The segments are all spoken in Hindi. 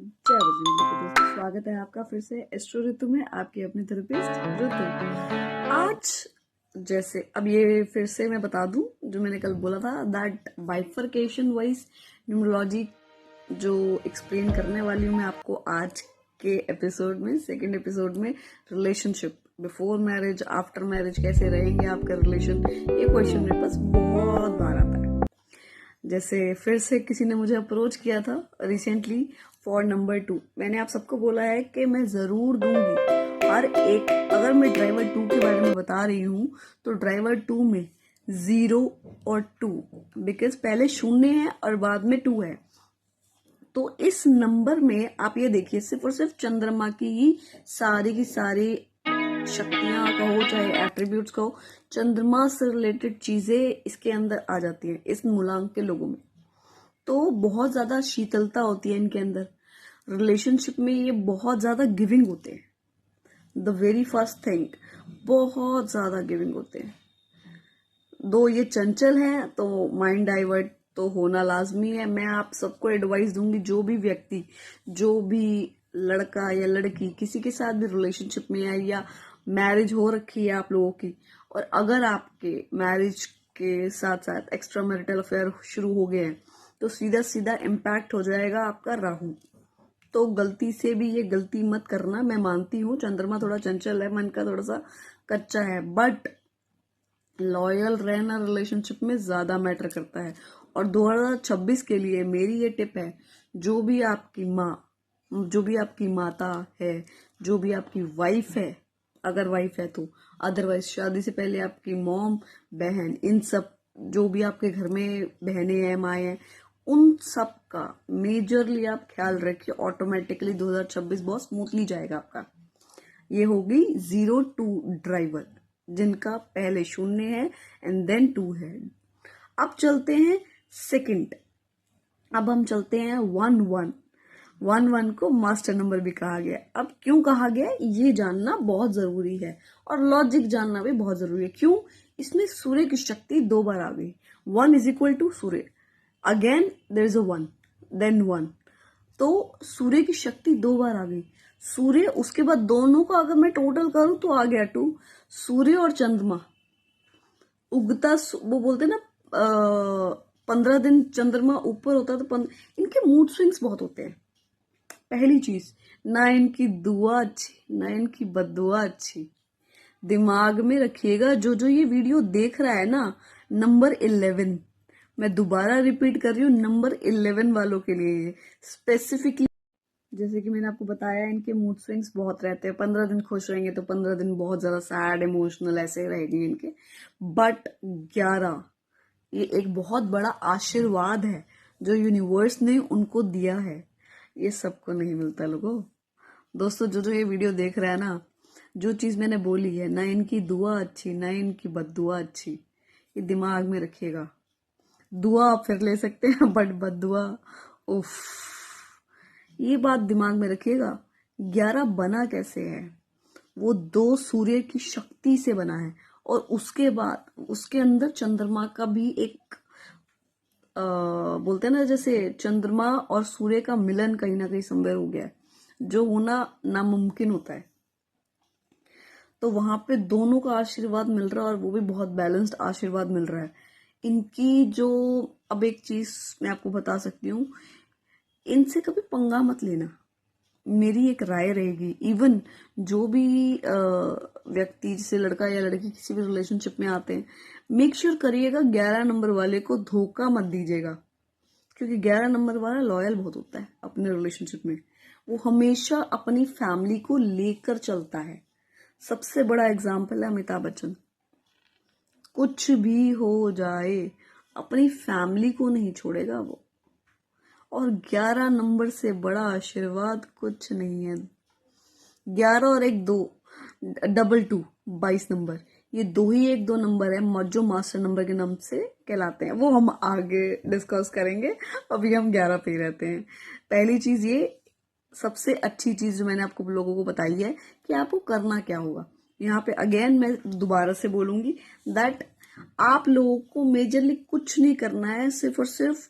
जय बजरंगबली के दोस्तों, स्वागत है आपका फिर से एस्ट्रो ऋतु में, आपकी अपनी थेरेपिस्ट ऋतु। आज जैसे अब ये फिर से मैं बता दूं जो मैंने कल बोला था, दैट बाइफरकेशन वाइज न्यूमरोलॉजी जो एक्सप्लेन करने वाली हूँ मैं आपको आज के एपिसोड में, सेकंड एपिसोड में। Relationship before marriage, after marriage कैसे रहेंगे आपका रिलेशन, ये क्वेश्चन मेरे पास बहुत बार आता है। जैसे फिर से किसी ने मुझे अप्रोच किया था रिसेंटली फॉर नंबर 2। मैंने आप सबको बोला है कि मैं ज़रूर दूंगी हर एक। अगर मैं ड्राइवर 2 के बारे में बता रही हूँ तो ड्राइवर 2 में 0 और 2, बिकॉज पहले 0 है और बाद में 2 है। तो इस नंबर में आप ये देखिए, सिर्फ और सिर्फ चंद्रमा की ही सारी शक्तियां कहो चाहे एट्रीब्यूट्स कहो, चंद्रमा से रिलेटेड चीजें इसके अंदर आ जाती हैं इस मूलांक के लोगों में। तो बहुत ज्यादा शीतलता होती है इनके अंदर। रिलेशनशिप में ये बहुत ज्यादा गिविंग होते हैं। द वेरी फर्स्ट थिंग, बहुत ज्यादा गिविंग होते हैं। दो ये चंचल हैं तो माइंड डाइवर्ट तो होना लाजमी है। मैं आप सबको एडवाइस दूंगी, जो भी व्यक्ति, जो भी लड़का या लड़की किसी के साथ भी रिलेशनशिप में है या मैरिज हो रखी है आप लोगों की, और अगर आपके मैरिज के साथ साथ एक्स्ट्रा मैरिटल अफेयर शुरू हो गए हैं तो सीधा सीधा इम्पैक्ट हो जाएगा आपका राहु। तो गलती से भी ये गलती मत करना। मैं मानती हूँ चंद्रमा थोड़ा चंचल है, मन का थोड़ा सा कच्चा है, बट लॉयल रहना रिलेशनशिप में ज्यादा मैटर करता है। और 2026 के लिए मेरी ये टिप है, जो भी आपकी माँ, जो भी आपकी माता है, जो भी आपकी वाइफ है, अगर वाइफ है तो, अदरवाइज शादी से पहले आपकी मॉम, बहन, इन सब जो भी आपके घर में बहनें हैं, माएँ हैं, उन सब का मेजरली आप ख्याल रखिए। ऑटोमेटिकली 2026 बहुत स्मूथली जाएगा आपका। ये होगी 0-2 ड्राइवर, जिनका पहले 0 है एंड देन 2 है। अब चलते हैं सेकंड। अब हम चलते हैं 1-1। 1-1 को मास्टर नंबर भी कहा गया। अब क्यों कहा गया ये जानना बहुत जरूरी है, और लॉजिक जानना भी बहुत जरूरी है। क्यों? इसमें सूर्य की शक्ति 2 बार आ गई। 1 इज इक्वल टू सूर्य, again there is a 1, then 1। तो सूर्य की शक्ति 2 बार आ गई। सूर्य, उसके बाद दोनों का अगर मैं टोटल करूं तो आ गया 2। सूर्य और चंद्रमा उगता, वो बोलते ना 15 दिन चंद्रमा ऊपर होता है तो इनके मूड स्विंग्स बहुत होते हैं। पहली चीज, ना इनकी दुआ अच्छी ना इनकी बद्दुआ अच्छी। दिमाग में रखिएगा, जो जो ये वीडियो देख रहा है ना, नंबर 11, मैं दोबारा रिपीट कर रही हूँ, नंबर 11 वालों के लिए स्पेसिफिकली। जैसे कि मैंने आपको बताया, इनके मूड स्विंग्स बहुत रहते हैं। 15 दिन खुश रहेंगे तो 15 दिन बहुत ज्यादा सैड, इमोशनल ऐसे रहेंगे इनके। बट 11, ये एक बहुत बड़ा आशीर्वाद है जो यूनिवर्स ने उनको दिया है। ये सबको नहीं मिलता लोगों। दोस्तों, जो जो ये वीडियो देख रहा है ना, जो चीज मैंने बोली है, ना इनकी दुआ अच्छी ना इनकी बद्दुआ अच्छी, ये दिमाग में रखिएगा। दुआ आप फिर ले सकते हैं, बट बद्दुआ, उफ, ये बात दिमाग में रखिएगा। 11 बना कैसे है? वो 2 सूर्य की शक्ति से बना है, और उसके बाद उसके अंदर चंद्रमा का भी एक बोलते हैं ना, जैसे चंद्रमा और सूर्य का मिलन कहीं ना कहीं संभव हो गया है, जो होना नामुमकिन होता है। तो वहां पे दोनों का आशीर्वाद मिल रहा है, और वो भी बहुत बैलेंस्ड आशीर्वाद मिल रहा है इनकी। जो अब एक चीज मैं आपको बता सकती हूँ, इनसे कभी पंगा मत लेना, मेरी एक राय रहेगी। इवन जो भी व्यक्ति, जैसे लड़का या लड़की किसी भी रिलेशनशिप में आते हैं, मेक श्योर करिएगा 11 नंबर वाले को धोखा मत दीजिएगा, क्योंकि 11 नंबर वाला लॉयल बहुत होता है अपने रिलेशनशिप में। वो हमेशा अपनी फैमिली को लेकर चलता है। सबसे बड़ा एग्जाम्पल है अमिताभ बच्चन। कुछ भी हो जाए अपनी फैमिली को नहीं छोड़ेगा वो। और 11 नंबर से बड़ा आशीर्वाद कुछ नहीं है। 11 और 1 2, डबल 2, 22 नंबर, ये 2 ही 1 2 नंबर है जो मास्टर नंबर के नाम से कहलाते हैं। वो हम आगे डिस्कस करेंगे, अभी हम 11 पे ही रहते हैं। पहली चीज, ये सबसे अच्छी चीज जो मैंने आपको लोगों को बताई है कि आपको करना क्या होगा। यहाँ पे अगेन मैं दोबारा से बोलूंगी दैट आप लोगों को मेजरली कुछ नहीं करना है, सिर्फ और सिर्फ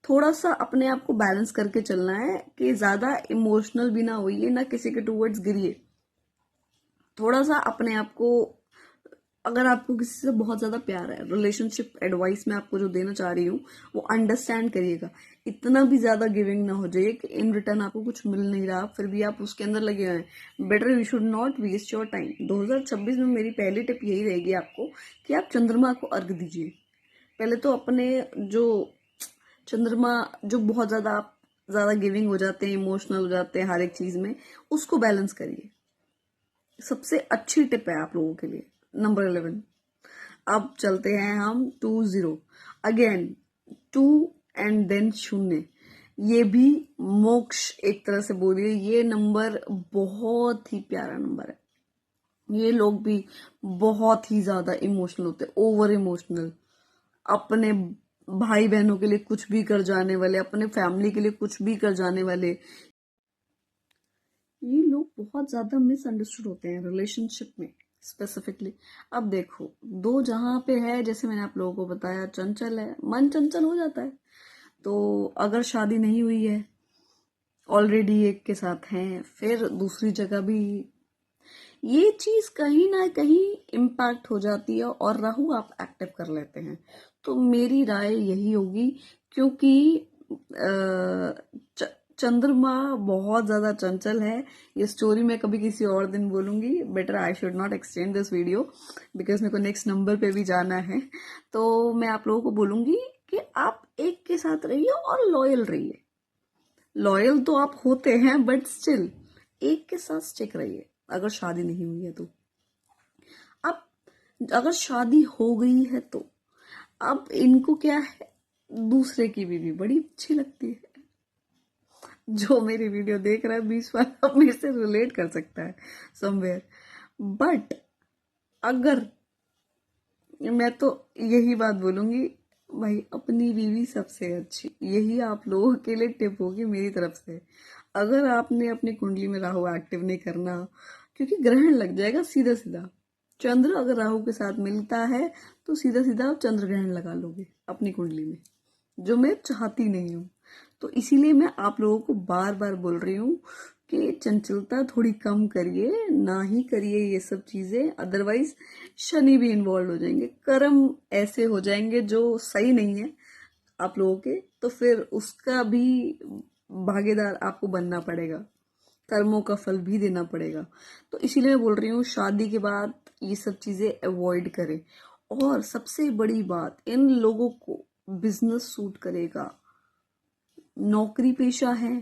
थोड़ा सा अपने आप को बैलेंस करके चलना है कि ज्यादा इमोशनल भी ना होइए, ना किसी के टूवर्ड्स गिरिए। थोड़ा सा अपने आप को, अगर आपको किसी से बहुत ज्यादा प्यार है, रिलेशनशिप एडवाइस में आपको जो देना चाह रही हूँ वो अंडरस्टैंड करिएगा। इतना भी ज्यादा गिविंग ना हो जाए कि इन रिटर्न आपको कुछ मिल नहीं रहा, फिर भी आप उसके अंदर लगे हुए हैं। Better you should not waste your time. 2026 में मेरी पहली टिप यही रहेगी आपको कि आप चंद्रमा को अर्घ दीजिए। पहले तो अपने जो चंद्रमा, जो बहुत ज्यादा गिविंग हो जाते हैं, इमोशनल हो जाते हैं हर एक चीज में, उसको बैलेंस करिए। सबसे अच्छी टिप है आप लोगों के लिए। नंबर 11। अब चलते हैं हम 20 अगेन, 2 एंड देन शून्य। ये भी मोक्ष एक तरह से बोलिए। ये नंबर बहुत ही प्यारा नंबर है। ये लोग भी बहुत ही ज्यादा इमोशनल होते हैं, ओवर इमोशनल। अपने भाई बहनों के लिए कुछ भी कर जाने वाले, अपने फैमिली के लिए कुछ भी कर जाने वाले। ये लोग बहुत ज्यादा मिसअंडरस्टूड होते हैं रिलेशनशिप में स्पेसिफिकली। अब देखो, दो जहां पे है, जैसे मैंने आप लोगों को बताया, चंचल है, मन चंचल हो जाता है। तो अगर शादी नहीं हुई है, ऑलरेडी एक के साथ हैं, फिर दूसरी जगह भी ये चीज कहीं ना कहीं इम्पैक्ट हो जाती है, और राहु आप एक्टिव कर लेते हैं। तो मेरी राय यही होगी, क्योंकि चंद्रमा बहुत ज्यादा चंचल है। ये स्टोरी मैं कभी किसी और दिन बोलूंगी। Better I should not extend this video because मेरे को नेक्स्ट नंबर पे भी जाना है। तो मैं आप लोगों को बोलूंगी कि आप एक के साथ रहिए और लॉयल रहिए। लॉयल तो आप होते हैं, बट स्टिल एक के साथ स्टिक रहिए अगर शादी नहीं हुई है तो। अब अगर शादी हो गई है तो अब इनको क्या है, दूसरे की बीवी बड़ी अच्छी लगती है। जो मेरी वीडियो देख रहा है 20 वाला अब मेरे से रिलेट कर सकता है समवेयर। बट अगर, मैं तो यही बात बोलूंगी, भाई अपनी बीवी सबसे अच्छी। यही आप लोगों के लिए टिप होगी मेरी तरफ से। अगर आपने अपनी कुंडली में राहु एक्टिव नहीं करना, क्योंकि ग्रहण लग जाएगा सीधा सीधा। चंद्र अगर राहु के साथ मिलता है तो सीधा सीधा आप चंद्र ग्रहण लगा लोगे अपनी कुंडली में, जो मैं चाहती नहीं हूँ। तो इसीलिए मैं आप लोगों को बार बार बोल रही हूँ कि चंचलता थोड़ी कम करिए, ना ही करिए ये सब चीजें। अदरवाइज शनि भी इन्वॉल्व हो जाएंगे, कर्म ऐसे हो जाएंगे जो सही नहीं है आप लोगों के, तो फिर उसका भी भागीदार आपको बनना पड़ेगा, कर्मों का फल भी देना पड़ेगा। तो इसीलिए मैं बोल रही हूँ शादी के बाद ये सब चीजें अवॉइड करें। और सबसे बड़ी बात, इन लोगों को बिजनेस सूट करेगा, नौकरी पेशा है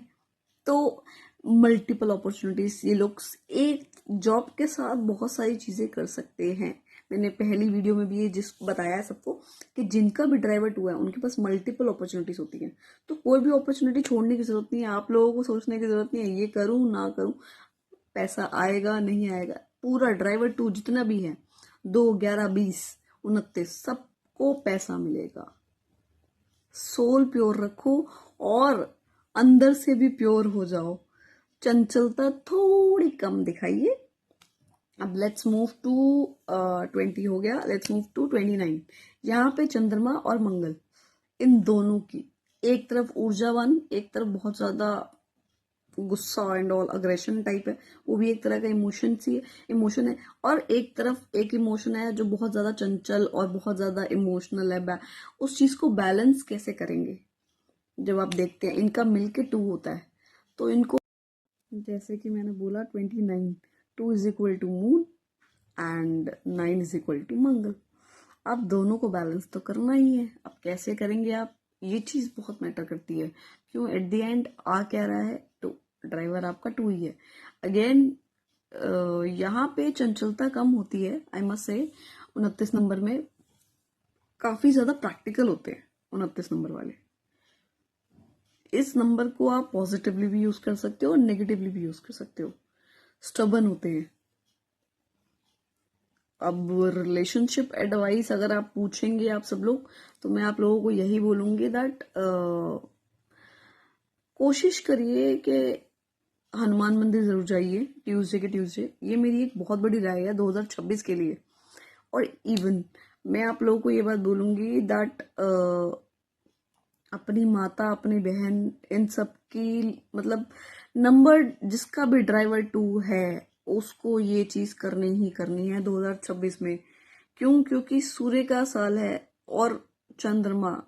तो मल्टीपल अपॉर्चुनिटीज। ये लोग एक जॉब के साथ बहुत सारी चीजें कर सकते हैं। मैंने पहली वीडियो में भी ये जिस बताया है सबको कि जिनका भी ड्राइवर टू है उनके पास मल्टीपल अपॉर्चुनिटीज होती हैं। तो कोई भी अपॉर्चुनिटी छोड़ने की जरूरत नहीं है, आप लोगों को सोचने की जरूरत नहीं है ये करूं ना करूं, पैसा आएगा नहीं आएगा। पूरा ड्राइवर टू जितना भी है, 2, 11, 20, 29, सबको पैसा मिलेगा। सोल प्योर रखो और अंदर से भी प्योर हो जाओ। चंचलता थोड़ी कम दिखाइए। अब लेट्स मूव टू 20 हो गया, लेट्स मूव टू 29। यहाँ पे चंद्रमा और मंगल, इन दोनों की एक तरफ ऊर्जावान, एक तरफ बहुत ज्यादा गुस्सा एंड ऑल अग्रेशन टाइप है, वो भी एक तरह का इमोशन है। और एक तरफ एक इमोशन है जो बहुत ज्यादा चंचल और बहुत ज्यादा इमोशनल है। उस चीज को बैलेंस कैसे करेंगे जब आप देखते हैं इनका मिलके 2 होता है। तो इनको, जैसे कि मैंने बोला 29, 2 is equal to moon and 9 is equal to मंगल। अब दोनों को बैलेंस तो करना ही है। अब कैसे करेंगे आप, ये चीज बहुत मैटर करती है। क्यों, एट द एंड आ क्या रहा है, टू, ड्राइवर आपका 2 ही है। अगेन यहाँ पे चंचलता कम होती है, आई मस्ट से। 29 नंबर में काफी ज्यादा प्रैक्टिकल होते हैं 29 नंबर वाले। इस नंबर को आप पॉजिटिवली भी यूज कर सकते हो और नेगेटिवली भी यूज कर सकते हो। स्टबन होते हैं। अब रिलेशनशिप एडवाइस अगर आप पूछेंगे आप सब लोग, तो मैं आप लोगों को यही बोलूंगी दैट कोशिश करिए कि हनुमान मंदिर जरूर जाइए ट्यूसडे के ट्यूसडे। ये मेरी एक बहुत बड़ी राय है 2026 के लिए। और इवन मैं आप लोगों को ये बात बोलूंगी दैट अपनी माता, अपनी बहन, इन सब की मतलब नंबर जिसका भी ड्राइवर 2 है उसको ये चीज करनी है 2026 में। क्यों? क्योंकि सूर्य का साल है और चंद्रमा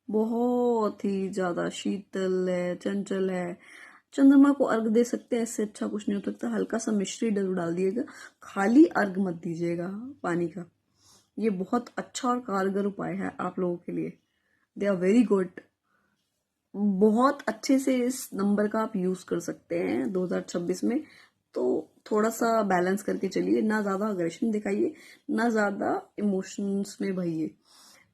बहुत ही ज्यादा शीतल है, चंचल है। चंद्रमा को अर्घ दे सकते हैं, इससे अच्छा कुछ नहीं हो सकता। हल्का सा मिश्री जरूर डाल दिएगा, खाली अर्घ मत दीजिएगा पानी का। ये बहुत अच्छा और कारगर उपाय है आप लोगों के लिए। They are very good. बहुत अच्छे से इस नंबर का आप यूज कर सकते हैं 2026 में। तो थोड़ा सा बैलेंस करके चलिए, ना ज्यादा अग्रेशन दिखाइए, ना ज्यादा इमोशंस में बहिए।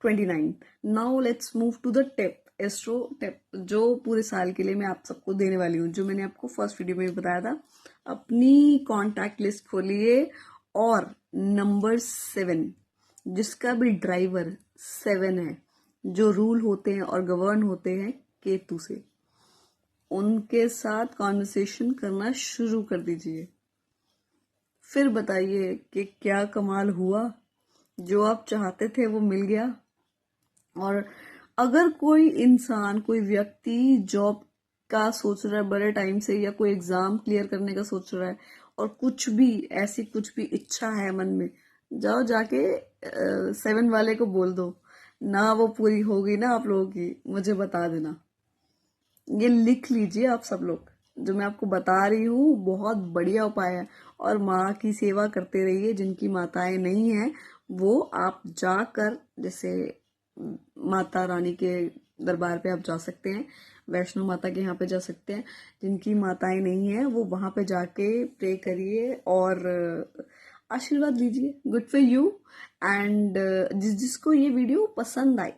29। Now let's move to the tip, astro tip, जो पूरे साल के लिए मैं आप सबको देने वाली हूँ, जो मैंने आपको फर्स्ट वीडियो में बताया था। अपनी कॉन्टैक्ट लिस्ट खोलिए और नंबर 7, जिसका भी ड्राइवर 7 है, जो रूल होते हैं और गवर्न होते हैं केतु से, उनके साथ कॉन्वर्सेशन करना शुरू कर दीजिए। फिर बताइए कि क्या कमाल हुआ, जो आप चाहते थे वो मिल गया। और अगर कोई इंसान, कोई व्यक्ति जॉब का सोच रहा है बड़े टाइम से, या कोई एग्जाम क्लियर करने का सोच रहा है, और कुछ भी ऐसी कुछ भी इच्छा है मन में, जाओ जाके 7 वाले को बोल दो ना, वो पूरी होगी ना आप लोगों की, मुझे बता देना। ये लिख लीजिए आप सब लोग, जो मैं आपको बता रही हूँ बहुत बढ़िया उपाय है। और माँ की सेवा करते रहिए। जिनकी माताएं नहीं हैं वो आप जाकर, जैसे माता रानी के दरबार पे आप जा सकते हैं, वैष्णो माता के यहाँ पे जा सकते हैं। जिनकी माताएं नहीं है वो वहां पे जाके प्रे करिए और आशीर्वाद लीजिए। Good for you. एंड जिसको ये वीडियो पसंद आई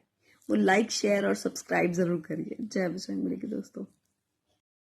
वो लाइक, शेयर और सब्सक्राइब जरूर करिए। जय बजरंगबली के दोस्तों।